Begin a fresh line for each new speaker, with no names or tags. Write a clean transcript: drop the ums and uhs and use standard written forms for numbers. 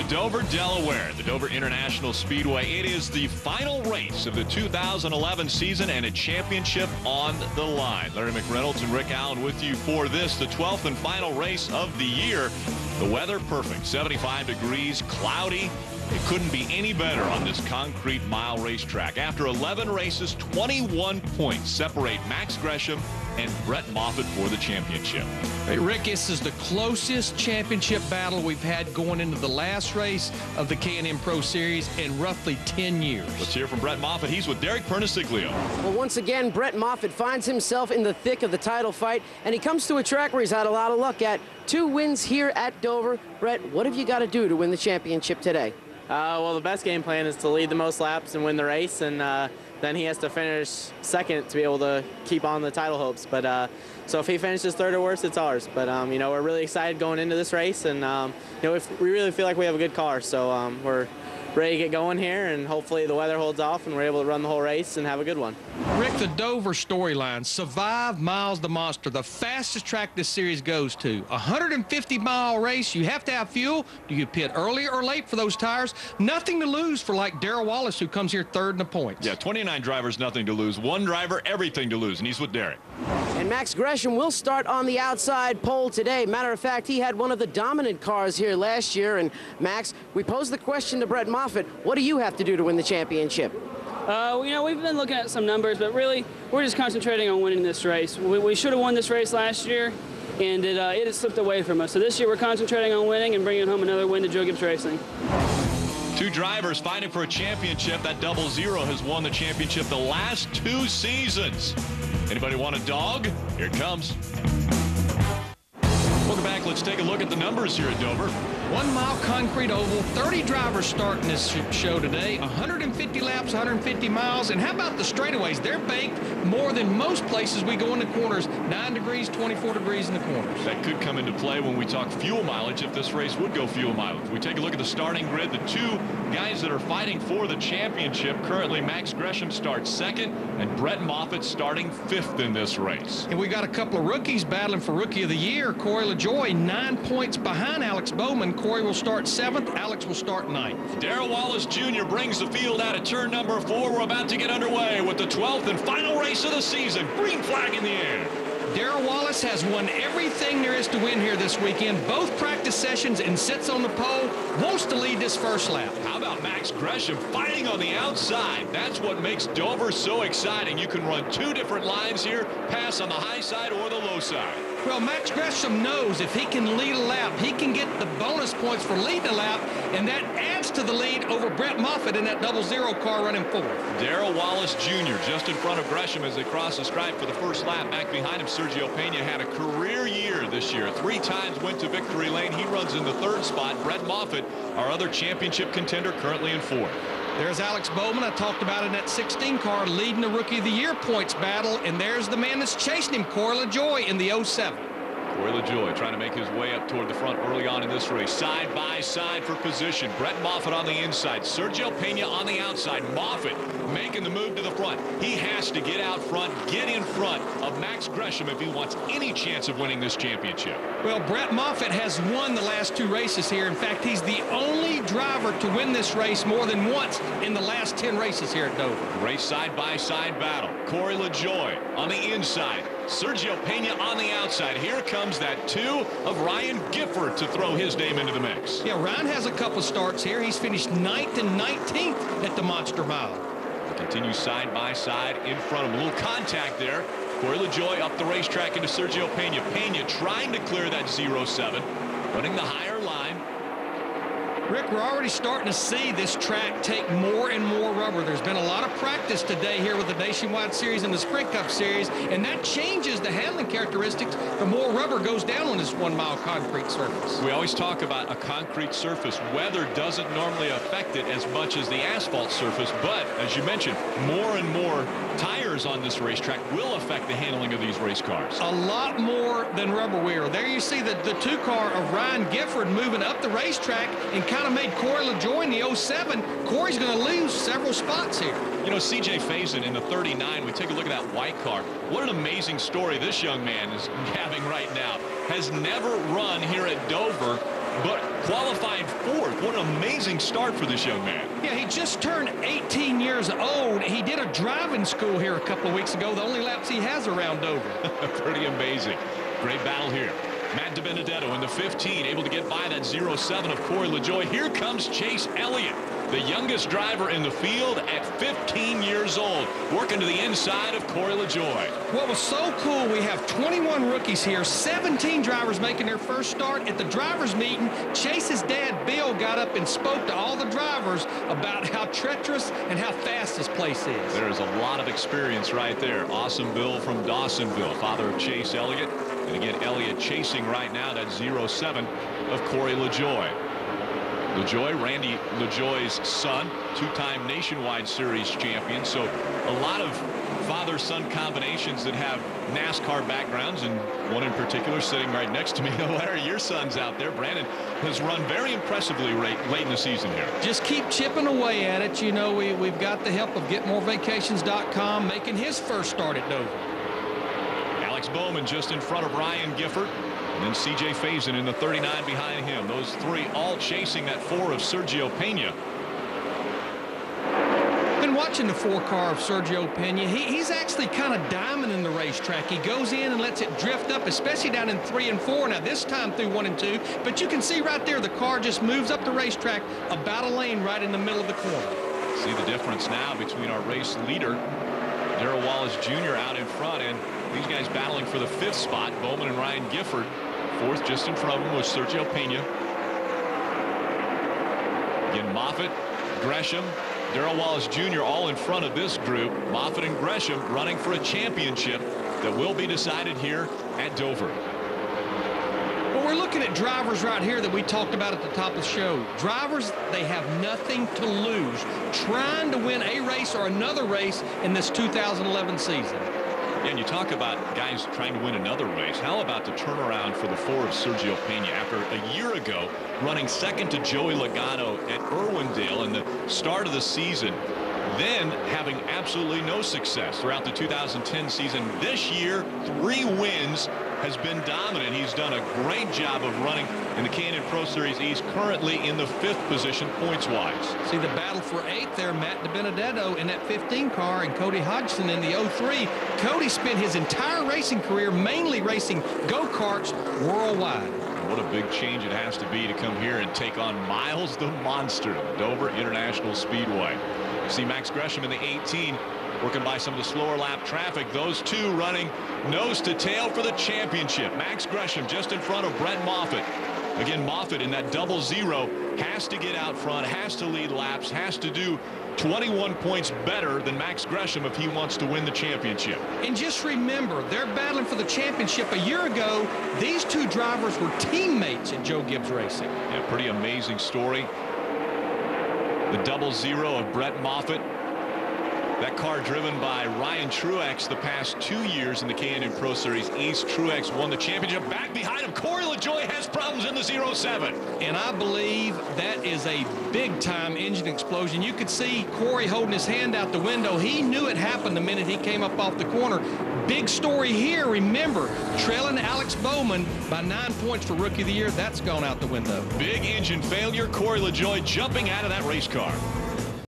Dover, Delaware, the Dover International Speedway. It is the final race of the 2011 season and a championship on the line. Larry McReynolds and Rick Allen with you for this, the 12th and final race of the year. The weather perfect, 75 degrees, cloudy. It couldn't be any better on this concrete mile racetrack. After 11 races, 21 points separate Max Gresham and Brett Moffitt for the championship.
Hey, Rick, this is the closest championship battle we've had going into the last race of the K&N Pro Series in roughly 10 years.
Let's hear from Brett Moffitt. He's with Derek Perniciglio.
Well, once again, Brett Moffitt finds himself in the thick of the title fight, and he comes to a track where he's had a lot of luck at. 2 wins here at Dover. Brett, what have you got to do to win the championship today?
Well, the best game plan is to lead the most laps and win the race, and then he has to finish second to be able to keep on the title hopes. But so if he finishes third or worse, it's ours. But you know, we're really excited going into this race, and you know, we really feel like we have a good car. So we're ready to get going here, and hopefully the weather holds off and we're able to run the whole race and have a good one.
Rick, the Dover storyline, survive Miles the Monster, the fastest track this series goes to. 150-mile race, you have to have fuel. Do you pit early or late for those tires? Nothing to lose for like Darrell Wallace, who comes here third in the points.
Yeah, 29 drivers, nothing to lose. 1 driver, everything to lose, and he's with Derek.
And Max Gresham will start on the outside pole today. Matter of fact, he had one of the dominant cars here last year. And Max, we posed the question to Brett Moffitt, what do you have to do to win the championship?
You know, we've been looking at some numbers, but really, we're just concentrating on winning this race. We should have won this race last year, and it had slipped away from us. So this year, we're concentrating on winning and bringing home another win to Joe Gibbs Racing.
2 drivers fighting for a championship. That 00 has won the championship the last 2 seasons. Anybody want a dog? Here it comes. Welcome back. Let's take a look at the numbers here at Dover.
1 mile concrete oval, 30 drivers starting this show today, 150 laps, 150 miles. And how about the straightaways? They're baked more than most places we go in the corners, 9 degrees, 24 degrees in the corners.
That could come into play when we talk fuel mileage, if this race would go fuel mileage. We take a look at the starting grid. The 2 guys that are fighting for the championship, currently Max Gresham starts second, and Brett Moffitt starting 5th in this race.
And we got a couple of rookies battling for Rookie of the Year. Corey LaJoie, 9 points behind Alex Bowman. Corey will start 7th. Alex will start 9th.
Darrell Wallace Jr. brings the field out of turn number 4. We're about to get underway with the 12th and final race of the season. Green flag in the air.
Darrell Wallace has won everything there is to win here this weekend, both practice sessions, and sits on the pole, wants to lead this first lap.
How about Max Gresham fighting on the outside? That's what makes Dover so exciting. You can run 2 different lines here, pass on the high side or the low side.
Well, Max Gresham knows if he can lead a lap, he can get the bonus points for leading a lap, and that adds to the lead over Brett Moffitt in that 00 car running 4th.
Darrell Wallace Jr. just in front of Gresham as they cross the stripe for the first lap. Back behind him, Sergio Pena had a career year this year. 3 times went to victory lane. He runs in the 3rd spot. Brett Moffitt, our other championship contender, currently in 4th.
There's Alex Bowman. I talked about in that 16 car leading the Rookie of the Year points battle. And there's the man that's chasing him, Corey LaJoie, in the 07.
Corey LaJoie trying to make his way up toward the front early on in this race. Side by side for position. Brett Moffitt on the inside. Sergio Pena on the outside. Moffitt making the move to the front. He has to get out front, get in front of Max Gresham if he wants any chance of winning this championship.
Well, Brett Moffitt has won the last 2 races here. In fact, he's the only driver to win this race more than once in the last 10 races here at Dover.
Race side-by-side battle. Corey LaJoie on the inside. Sergio Pena on the outside. Here comes that 2 of Ryan Gifford to throw his name into the mix.
Yeah, Ryan has a couple starts here. He's finished 9th and 19th at the Monster Mile.
Continue side by side in front of him. A little contact there. Corey LaJoie up the racetrack into Sergio Pena. Pena trying to clear that 07, running the higher line.
Rick, we're already starting to see this track take more and more rubber. There's been a lot of practice today here with the Nationwide Series and the Sprint Cup Series, and that changes the handling characteristics. The more rubber goes down on this 1 mile concrete surface.
We always talk about a concrete surface. Weather doesn't normally affect it as much as the asphalt surface, but as you mentioned, more and more tires on this racetrack will affect the handling of these race cars.
A lot more than rubber wear. There you see the 2 car of Ryan Gifford moving up the racetrack and kind of made Corey LaJoie in the 07. Corey's going to lose several spots here.
You know, C.J. Faison in the 39, we take a look at that white car. What an amazing story this young man is having right now. Has never run here at Dover but qualified 4th. What an amazing start for this young man.
Yeah, he just turned 18 years old. He did a driving school here a couple of weeks ago, the only laps he has around Dover.
Pretty amazing. Great battle here. Matt DiBenedetto in the 15, able to get by that 0-7 of Corey LaJoie. Here comes Chase Elliott, the youngest driver in the field at 15 years old, working to the inside of Corey LaJoie.
What was so cool, we have 21 rookies here, 17 drivers making their first start. At the drivers meeting, Chase's dad, Bill, got up and spoke to all the drivers about how treacherous and how fast this place is.
There is a lot of experience right there. Awesome Bill from Dawsonville, father of Chase Elliott. And again, Elliott chasing right now that 0-7 of Corey LaJoie. LaJoie, Randy LaJoie's son, two-time Nationwide Series champion. So a lot of father-son combinations that have NASCAR backgrounds, and one in particular sitting right next to me. Larry, your son's out there. Brandon has run very impressively late in the season here.
Just keep chipping away at it. You know, we've got the help of GetMoreVacations.com making his first start at Dover.
Alex Bowman just in front of Ryan Gifford. And then C.J. Faison in the 39 behind him. Those three all chasing that 4 of Sergio Pena.
Been watching the 4-car of Sergio Pena. He's actually kind of diamonding the racetrack. He goes in and lets it drift up, especially down in 3 and 4. Now this time through 1 and 2. But you can see right there the car just moves up the racetrack about a lane right in the middle of the corner.
See the difference now between our race leader, Darrell Wallace Jr. out in front, and these guys battling for the 5th spot. Bowman and Ryan Gifford. 4th just in front of him was Sergio Pena. Again, Moffitt, Gresham, Darrell Wallace Jr. all in front of this group. Moffitt and Gresham running for a championship that will be decided here at Dover.
Well, we're looking at drivers right here that we talked about at the top of the show. Drivers, they have nothing to lose, trying to win a race or another race in this 2011 season.
And you talk about guys trying to win another race. How about the turnaround for the 4 of Sergio Pena after a year ago running second to Joey Logano at Irwindale in the start of the season, then having absolutely no success throughout the 2010 season. This year, 3 wins, has been dominant. He's done a great job of running in the K&N Pro Series East, currently in the 5th position points-wise.
See the battle for 8th there, Matt DiBenedetto in that 15 car and Cody Hodgson in the 03. Cody spent his entire racing career mainly racing go-karts worldwide.
What a big change it has to be to come here and take on Miles the Monster, Dover International Speedway. See Max Gresham in the 18 working by some of the slower lap traffic. Those two running nose to tail for the championship. Max Gresham just in front of Brett Moffitt. Again, Moffitt in that 0-0 has to get out front, has to lead laps, has to do 21 points better than Max Gresham if he wants to win the championship.
And just remember, they're battling for the championship. A year ago, these two drivers were teammates at Joe Gibbs Racing.
Yeah, pretty amazing story. The 0-0 of Brett Moffitt. That car driven by Ryan Truex the past 2 years in the K&N Pro Series East. Truex won the championship. Back behind him, Corey LaJoie has problems in the 0-7.
And I believe that is a big-time engine explosion. You could see Corey holding his hand out the window. He knew it happened the minute he came up off the corner. Big story here. Remember, trailing Alex Bowman by 9 points for Rookie of the Year. That's gone out the window.
Big engine failure. Corey LaJoie jumping out of that race car.